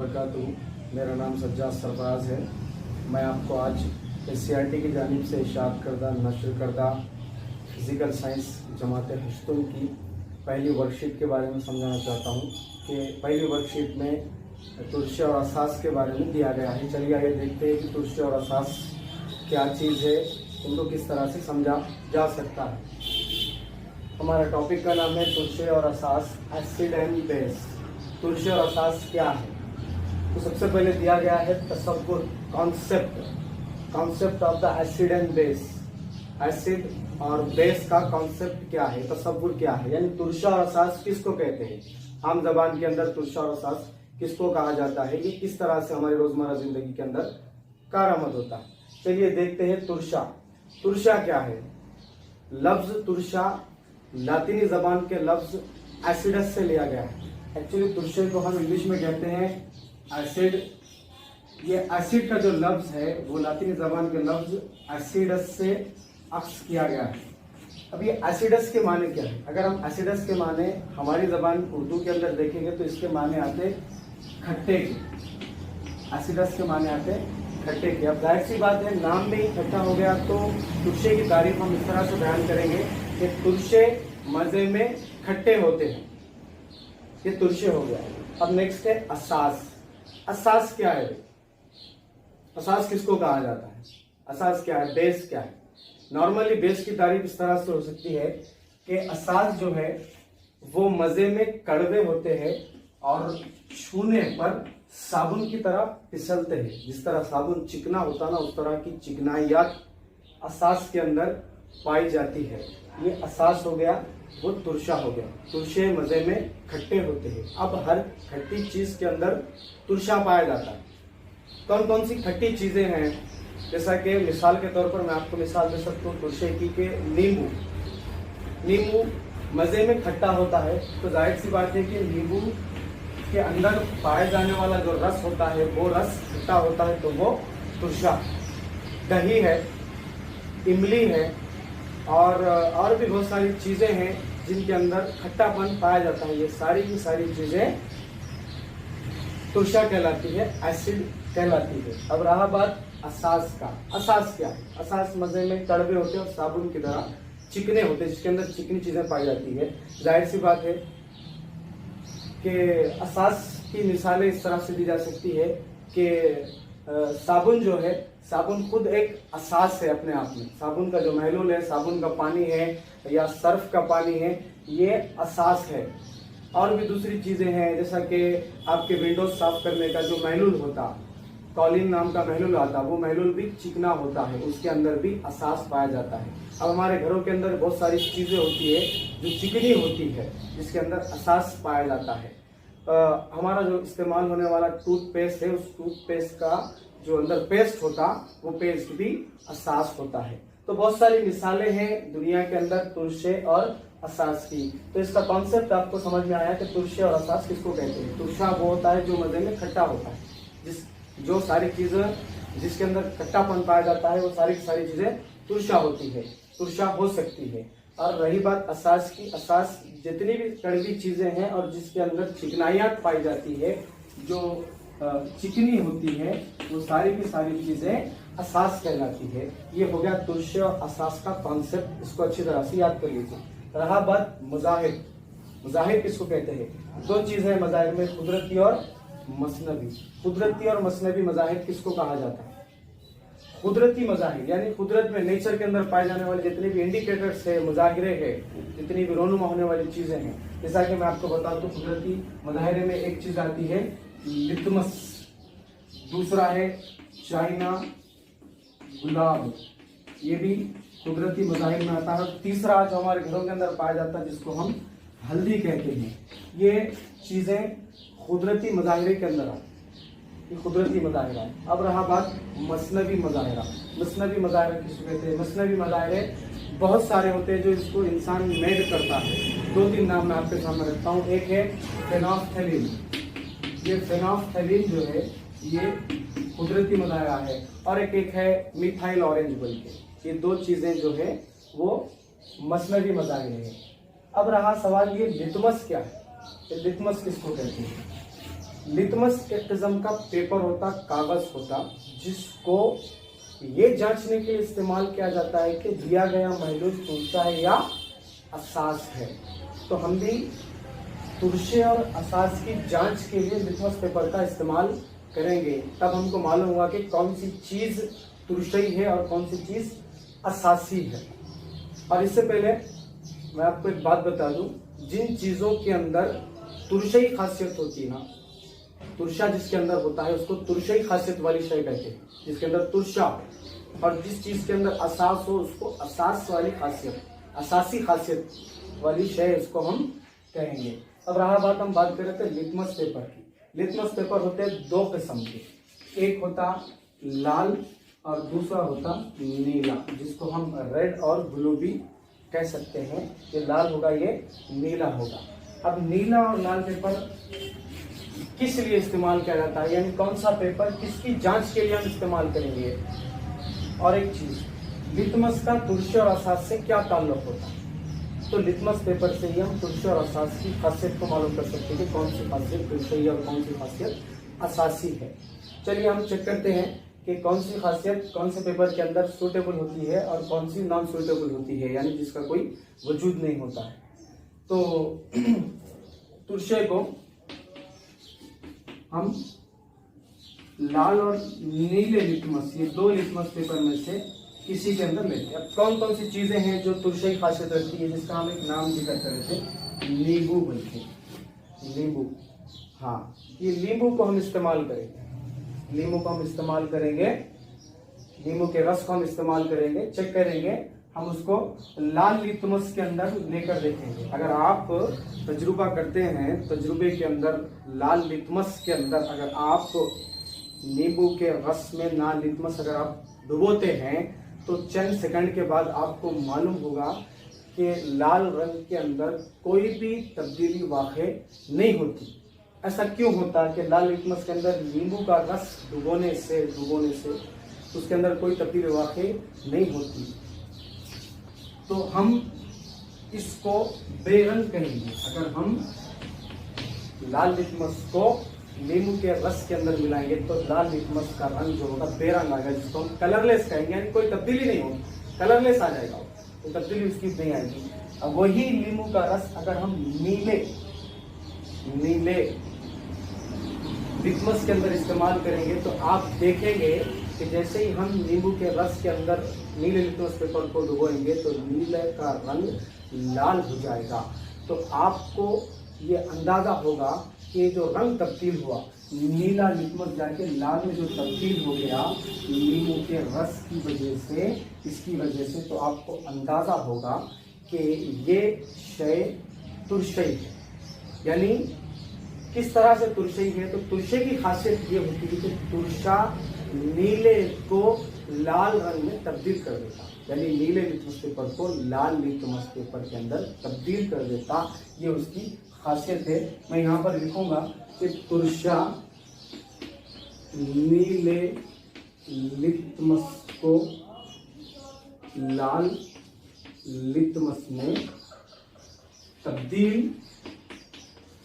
वबरकातुहू। मेरा नाम सज्जाद सरफराज है। मैं आपको आज SCERT की जानिब से इशाअत करदा नशर करदा फ़िज़िकल साइंस जमात हश्तुम की पहली वर्कशीट के बारे में समझाना चाहता हूँ कि पहली वर्कशीट में तुरशे और असास के बारे में दिया गया है। चलिए आगे देखते हैं कि तुरशे और असास क्या चीज़ है, उनको किस तरह से समझा जा सकता है। हमारा टॉपिक का नाम है तुरशे और असास, एसिड एंड बेस। तुरशे और असास क्या है? तो सबसे पहले दिया गया है तसव्वुर, concept of the acid and base. Acid और बेस का कॉन्सेप्ट क्या है, तसव्वुर क्या है, यानी तुरशा और असास किसको कहते हैं। आम जबान के अंदर तुरशा और असास किसको कहा जाता है, ये किस तरह से हमारी रोजमर्रा जिंदगी के अंदर कारआमद होता है। चलिए देखते हैं तुरशा। तुरशा क्या है? लफ्ज तुरशा लातीनी जबान के लफ्ज एसिडस से लिया गया है। एक्चुअली तुरशे को हम इंग्लिश में कहते हैं एसिड। ये एसिड का जो लफ्ज है वो लातीनी जबान के लफ्ज एसिडस से अक्स किया गया है। अब ये एसिडस के माने क्या है? अगर हम एसिडस के माने हमारी जबान उर्दू के अंदर देखेंगे तो इसके माने आते खट्टे के। एसिडस के माने आते खट्टे के। अब जाहिर सी बात है, नाम में ही खट्टा हो गया तो तुरशे की तारीफ हम इस तरह से बयान करेंगे कि तुरशे मजे में खट्टे होते हैं। ये तुरशे हो गया। अब नेक्स्ट है असास। असास क्या है? असास किसको कहा जाता है? असास क्या है? बेस क्या है? नॉर्मली बेस की तारीफ इस तरह से हो सकती है कि असास जो है वो मजे में कड़वे होते हैं और छूने पर साबुन की तरह फिसलते हैं। जिस तरह साबुन चिकना होता ना, उस तरह की चिकनाइयात असास के अंदर पाई जाती है। ये असास हो गया, वो तुरशा हो गया। तुरशे मजे में खट्टे होते हैं। अब हर खट्टी चीज के अंदर तुरशा पाया जाता है। कौन कौन सी खट्टी चीजें हैं? जैसा कि मिसाल के तौर पर मैं आपको मिसाल दे सकता हूँ तुरशे की के नींबू मजे में खट्टा होता है, तो जाहिर सी बात है कि नींबू के अंदर पाए जाने वाला जो रस होता है वो रस खट्टा होता है, तो वो तुरशा। दही है, इमली है और भी बहुत सारी चीजें हैं जिनके अंदर खट्टापन पाया जाता है। ये सारी की सारी चीजें तुरशा कहलाती है, एसिड कहलाती है। अब रहा बात असास का। असास क्या है? असास मजे में कड़वे होते हैं और साबुन की तरह चिकने होते हैं, जिसके अंदर चिकनी चीजें पाई जाती है। जाहिर सी बात है कि असास की मिसालें इस तरह से दी जा सकती है कि साबुन जो है, साबुन खुद एक असास है अपने आप में। साबुन का जो महलूल है, साबुन का पानी है या सर्फ का पानी है, ये असास है। और भी दूसरी चीजें हैं, जैसा कि आपके विंडोज साफ करने का जो महलूल होता, कॉलिन नाम का महलूल आता, वो महलूल भी चिकना होता है, उसके अंदर भी असास पाया जाता है। अब हमारे घरों के अंदर बहुत सारी चीजें होती है जो चिकनी होती है, जिसके अंदर असास पाया जाता है। हमारा जो इस्तेमाल होने वाला टूथपेस्ट है, उस टूथपेस्ट का जो अंदर पेस्ट होता, वो पेस्ट भी असास होता है। तो बहुत सारी मिसालें हैं दुनिया के अंदर तुरशे और असास की। तो इसका कॉन्सेप्ट आपको समझ में आया कि तुरशे और असास किसको कहते हैं। तुरशा वो होता है जो मजे में खट्टा होता है, जो सारी चीजें जिसके अंदर खट्टापन पाया जाता है वो सारी की सारी चीजें तुरशा होती है, तुरशा हो सकती है। और रही बात असास की, असास जितनी भी कड़वी चीजें हैं और जिसके अंदर चिकनाइयात पाई जाती है, जो चिकनी होती है, वो सारी की सारी चीजें असास कहलाती है। ये हो गया तुरशे और असास का कॉन्सेप्ट, इसको अच्छी तरह से याद कर लीजिए। रहा बात मज़ाहिर। मज़ाहिर किसको कहते हैं? दो चीजें हैं मज़ाहिर में, कुदरती और मसनवी। कुदरती और मसनवी मज़ाहिर किसको कहा जाता है? कुदरती मज़ाहिर यानी कुदरत में, नेचर के अंदर पाए जाने वाले जितने भी इंडिकेटर्स है, मुजाहिरे है, जितनी भी रोनुमा होने वाली चीजें हैं। जैसा कि मैं आपको बताऊं तो कुदरती मज़ाहिरे में एक चीज आती है लिटमस, दूसरा है चाइना गुलाब, ये भी कुदरती मज़ाहिर में आता है। तीसरा जो हमारे घरों के अंदर पाया जाता है जिसको हम हल्दी कहते हैं, ये चीजें कुदरती मज़ाहिरे के अंदर आती है। ये कुदरती मज़ाहिरा है। अब रहा बात मसनवी मज़ाहिरा। मसनवी मज़ाहिरा किसको कहते हैं? मसनवी मज़ाहिरे बहुत सारे होते हैं जो इसको इंसान मेड करता है। दो तीन नाम मैं आपके सामने रखता हूँ। एक है फेनोफ्थलीन। ये फेनोफ्थलीन जो है ये कुदरती मज़ाहिरा है, और एक है मिथाइल ऑरेंज बोल के। ये दो चीजें जो है वो मसनवी मज़ाहिर है। अब रहा सवाल ये लिटमस क्या है? लिटमस किसको कहते हैं? लिटमस एक किस्म का पेपर होता, कागज होता, जिसको ये जांचने के लिए इस्तेमाल किया जाता है कि दिया गया महलूल तुरशा है या असास है। तो हम भी तुरशे और असास की जांच के लिए लिटमस पेपर का इस्तेमाल करेंगे, तब हमको मालूम होगा कि कौन सी चीज तुरशई है और कौन सी चीज असासी है। और इससे पहले मैं आपको एक बात बता दूं, जिन चीजों के अंदर तुरशई खासियत होती है ना, तुरशा जिसके अंदर होता है उसको तुरशई खासियत वाली शय कहते हैं, जिसके अंदर तुरशा, और जिस चीज के अंदर असास हो उसको असास वाली खासियत, असासी खासियत वाली शय उसको हम कहेंगे। अब रहा बात, हम बात कर रहे थे लिटमस पेपर की। लिटमस पेपर होते हैं दो किस्म के, एक होता लाल और दूसरा होता नीला, जिसको हम रेड और ब्लू भी कह सकते हैं। ये लाल होगा, ये नीला होगा। अब नीला और लाल पेपर किस लिए इस्तेमाल किया जाता है, यानी कौन सा पेपर किसकी जांच के लिए हम इस्तेमाल करेंगे। और एक चीज, लिटमस का तुरशे और असास से क्या ताल्लुक होता है। तो लिटमस पेपर से ही हम तुरशे और असास की खासियत को मालूम कर सकते हैं कि कौन सी खासियत तुरशई और कौन सी खासियत असासी है। चलिए हम चेक करते हैं कि कौन सी खासियत कौन से पेपर के अंदर सूटेबल होती है और कौन सी नॉन सूटेबल होती है, यानी जिसका कोई वजूद नहीं होता है। तो तुरशे को हम लाल और नीले लिटमस, ये दो लिटमस पेपर में से किसी के अंदर लेते हैं। अब कौन कौन सी चीजें हैं जो तुरशई खासियत रखती है, जिसका हम एक नाम जिक्र कर रहे थे, नींबू बल्कि नींबू। हाँ, ये नींबू को हम इस्तेमाल करेंगे, नींबू को हम इस्तेमाल करेंगे, नींबू के रस को हम इस्तेमाल करेंगे, चेक करेंगे, हम उसको लाल लिटमस के अंदर लेकर देखेंगे। अगर आप तजुर्बा करते हैं, तजुर्बे के अंदर लाल लिटमस के अंदर अगर आप नींबू के रस में लाल लिटमस अगर आप डुबोते हैं तो चंद सेकंड के बाद आपको मालूम होगा कि लाल रंग के अंदर कोई भी तब्दीली वाक़ई नहीं होती। ऐसा क्यों होता है कि लाल लिटमस के अंदर नींबू का रस डुबोने से उसके अंदर कोई तब्दीली वाक़ई नहीं होती। तो हम इसको बेरंग कहेंगे। अगर हम लाल लिटमस को नींबू के रस के अंदर मिलाएंगे तो लाल लिटमस का रंग जो होगा बेरंग आएगा, जिसको हम कलरलेस कहेंगे, यानी कोई तब्दीली नहीं होगी, कलरलेस आ जाएगा, तो तब्दीली उसकी नहीं आएगी। अब वही नींबू का रस अगर हम नीले लिटमस के अंदर इस्तेमाल करेंगे तो आप देखेंगे कि जैसे ही हम नींबू के रस के अंदर नीले लिटमस पेपर को डुबोएंगे तो नीले का रंग लाल हो जाएगा। तो आपको ये अंदाजा होगा कि जो रंग तब्दील हुआ, नीला लिटमस जाके लाल में जो तब्दील हो गया नींबू के रस की वजह से, इसकी वजह से, तो आपको अंदाजा होगा कि ये शय तुरशई है। यानी किस तरह से तुरशई है, तो तुरशे की खासियत ये होती है कि तुरशा नीले को लाल रंग में तब्दील कर देता, यानी नीले लिटमस पेपर को लाल लिटमस पेपर के अंदर तब्दील कर देता, ये उसकी खासियत है। मैं यहाँ पर लिखूंगा कि तुरशा नीले लिटमस को लाल लिटमस में तब्दील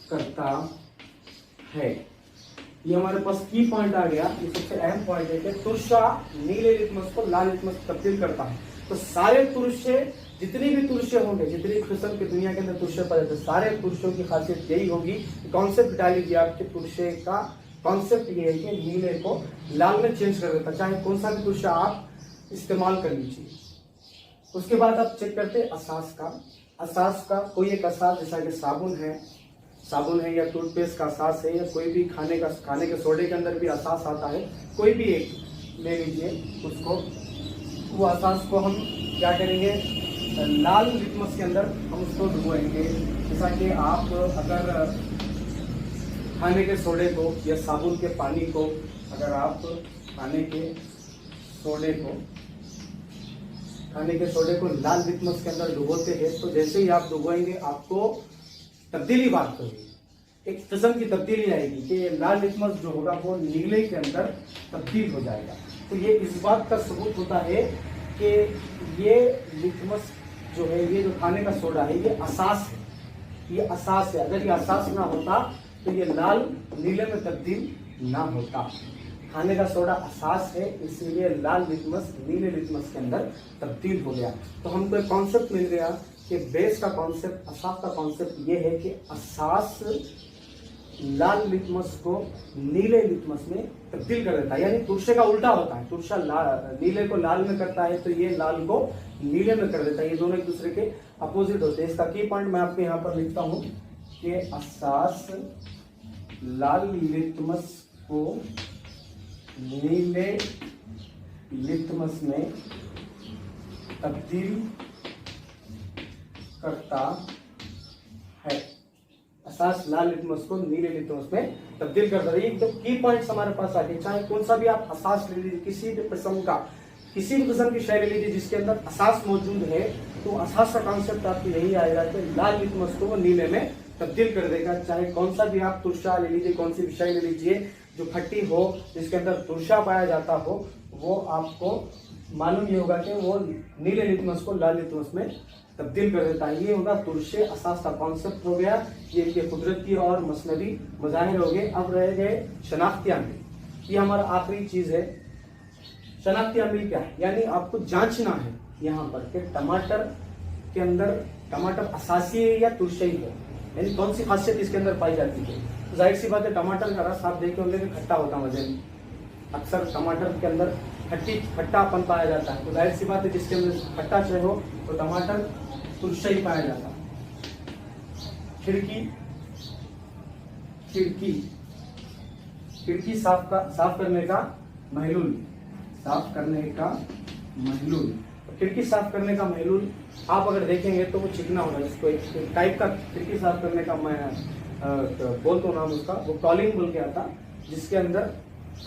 करता है। ये हमारे पास की पॉइंट आ गया। ये सबसे अहम पॉइंट है कि तुरशा नीले लिटमस को लाल लिटमस तब्दील करता है। तो सारे तुरशे, जितनी भी तुरशे होंगे, जितनी भी किस्म की दुनिया के अंदर तुरशे पाए जाते हैं, सारे तुरशों की खासियत यही होगी। कॉन्सेप्ट डाली गया आपके तुरशे का कॉन्सेप्ट ये है कि नीले को लाल में चेंज कर देता, चाहे कौन सा भी तुरशा आप इस्तेमाल कर लीजिए। उसके बाद आप चेक करते हैं असास का। असास का कोई एक असास, जैसा कि साबुन है या टूथपेस्ट का असास है, या कोई भी खाने के सोडे के अंदर भी असास आता है, कोई भी एक ले लीजिए उसको। वो असास को हम क्या करेंगे, लाल लिटमस के अंदर हम उसको डुबोएंगे। जैसा कि आप अगर खाने के सोडे को या साबुन के पानी को, अगर आप खाने के सोडे को लाल लिटमस के अंदर डुबोते हैं, तो जैसे ही आप डुबोएंगे आपको तब्दीली बात होगी, एक किस्म की तब्दीली आएगी कि लाल लिटमस जो होगा वो नीले के अंदर तब्दील हो जाएगा। तो ये इस बात का सबूत होता है कि ये लिटमस जो है, ये जो खाने का सोडा है, ये असास है, ये असास है। अगर ये असास ना होता तो ये लाल नीले में तब्दील ना होता। खाने का सोडा असास है, इसीलिए लाल लिटमस नीले लिटमस के अंदर तब्दील हो गया। तो हमको एक कॉन्सेप्ट मिल गया कि बेस का कॉन्सेप्ट, असास का कॉन्सेप्ट ये है कि असास लाल लिटमस को नीले लिटमस में तब्दील कर देता है, यानी तुरशे का उल्टा होता है। तुरशा नीले को लाल में करता है तो ये लाल को नीले में कर देता है। ये दोनों एक दूसरे के अपोजिट होते हैं। इसका की पॉइंट मैं आपके यहाँ पर लिखता हूं कि असास लाल लिटमस को नीले लिटमस में तब्दील करता है। असास लाल लिटमस को नीले लिटमस में तब्दील करता है। ये तो की पॉइंट्स हमारे पास आते हैं। चाहे कौन सा भी आप असास ले लीजिए, किसी भी किस्म का, किसी भी किस्म की शय ले लीजिए जिसके अंदर असास मौजूद है, तो असास का कॉन्सेप्ट आपको यही आएगा कि लाल लिटमस को वो नीले में तब्दील कर देगा। चाहे कौन सा भी आप तुरशा ले लीजिए, कौन सी विषय ले लीजिए जो खट्टी हो, जिसके अंदर तुरशा पाया जाता हो, वो आपको मालूम ये होगा कि वो नीले लिटमस को लाल लिटमस में तब्दील कर देता है। ये होगा तुरशे असास का कॉन्सेप्ट हो गया। ये कुदरती और मसनवी मज़ाहिर हो गए। अब रह गए शनाख्ती अमील। ये हमारा आखिरी चीज है। शनाख्ती अमील क्या है? यानी आपको जांचना है यहाँ पर कि टमाटर के अंदर टमाटर असासी है या तुरशई है, यानी कौन सी खासियत इसके अंदर पाई जाती है। तो जाहिर सी बात है, टमाटर का रस आप देखे होंगे कि खट्टा होता मजे में। अक्सर टमाटर के अंदर खट्टापन पाया जाता है। तो जाहिर सी बात है, जिसके अंदर खट्टा चाहिए हो तो टमाटर तुरशई पाया जाता है। खिड़की साफ करने का महलूल, खिड़की साफ करने का महलूल आप अगर देखेंगे तो वो चिकना होगा। जिसको एक टाइप का खिड़की साफ करने का मैं बोल तो नाम उसका, वो टॉलिंग बोल के आता, जिसके अंदर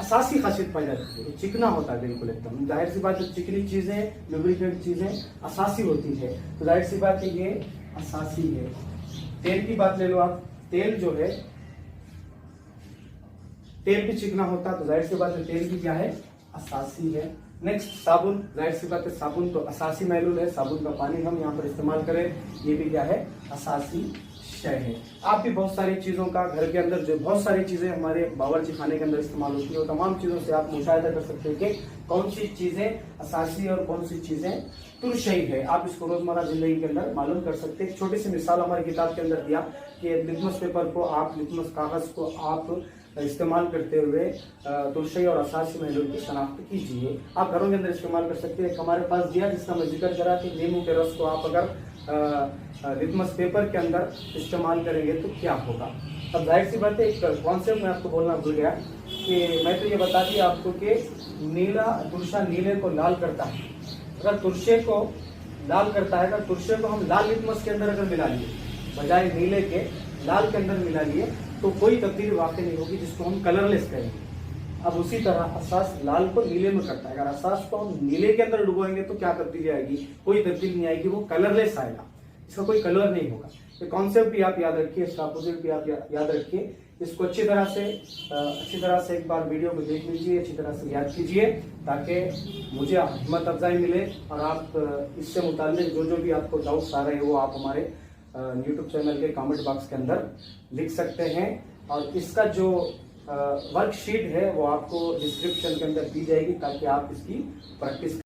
असासी खासियत पाई जाती है। चिकना होता है बिल्कुल एकदम। जाहिर सी बात है, चिकनी चीजें, लुब्रिकेंट चीजें असासी होती है। तो जाहिर सी बात है ये असासी है। तेल की बात ले लो आप, तेल जो है, तेल भी चिकना होता है। तो जाहिर सी बात है तेल भी क्या है? असासी है। नेक्स्ट साबुन, जाहिर सी बात है साबुन तो असासी महलूल है। साबुन का पानी हम यहाँ पर इस्तेमाल करें, ये भी क्या है? असासी शय है। आप भी बहुत सारी चीजों का घर के अंदर, जो बहुत सारी चीजें हमारे बावर्ची खाने के अंदर इस्तेमाल होती है, वो तमाम चीजों से आप मुशाहिदा कर सकते हैं कि कौन सी चीजें असासी और कौन सी चीजें तुरशई है। आप इसको रोजमर्रा जिंदगी के अंदर मालूम कर सकते हैं। एक छोटी सी मिसाल हमारी किताब के अंदर दिया कि लिटमस पेपर को आप, लिटमस कागज को आप इस्तेमाल करते हुए तुरशई और असासी महलूल की शनाख्त कीजिए। आप घरों के अंदर इस्तेमाल कर सकते हैं। हमारे पास दिया जिसका मैं जिक्र करा कि नींबू के रस को आप अगर लिटमस पेपर के अंदर इस्तेमाल करेंगे तो क्या होगा। अब जाहिर सी बात है, एक कॉन्सेप्ट मैं आपको बोलना भूल गया कि मैं तो ये बता दिया आपको कि तुरशा नीले को लाल करता है। अगर तुरशे को लाल करता है, अगर तुरशे को हम लाल लिटमस के अंदर अगर मिला लिए, बजाय नीले के लाल के अंदर मिला लिए, तो कोई तब्दीली वाकई नहीं होगी, जिसको हम कलरलेस कहेंगे। अब उसी तरह असास लाल को नीले में करता है। अगर असास को हम नीले के अंदर डुबोएंगे तो क्या तब्दीली आएगी? कोई तब्दीली नहीं आएगी, वो कलरलेस आएगा, इसका कोई कलर नहीं होगा। ये कॉन्सेप्ट भी आप याद रखिए, इसका अपोजिट भी आप याद रखिए। इसको अच्छी तरह से एक बार वीडियो को देख लीजिए, अच्छी तरह से याद कीजिए, ताकि मुझे हिम्मत अफजाई मिले और आप इससे मुताल्लिक जो भी आपको डाउट्स आ रहे हैं वो आप हमारे YouTube चैनल के कमेंट बॉक्स के अंदर लिख सकते हैं। और इसका जो वर्कशीट है वो आपको डिस्क्रिप्शन के अंदर दी जाएगी, ताकि आप इसकी प्रैक्टिस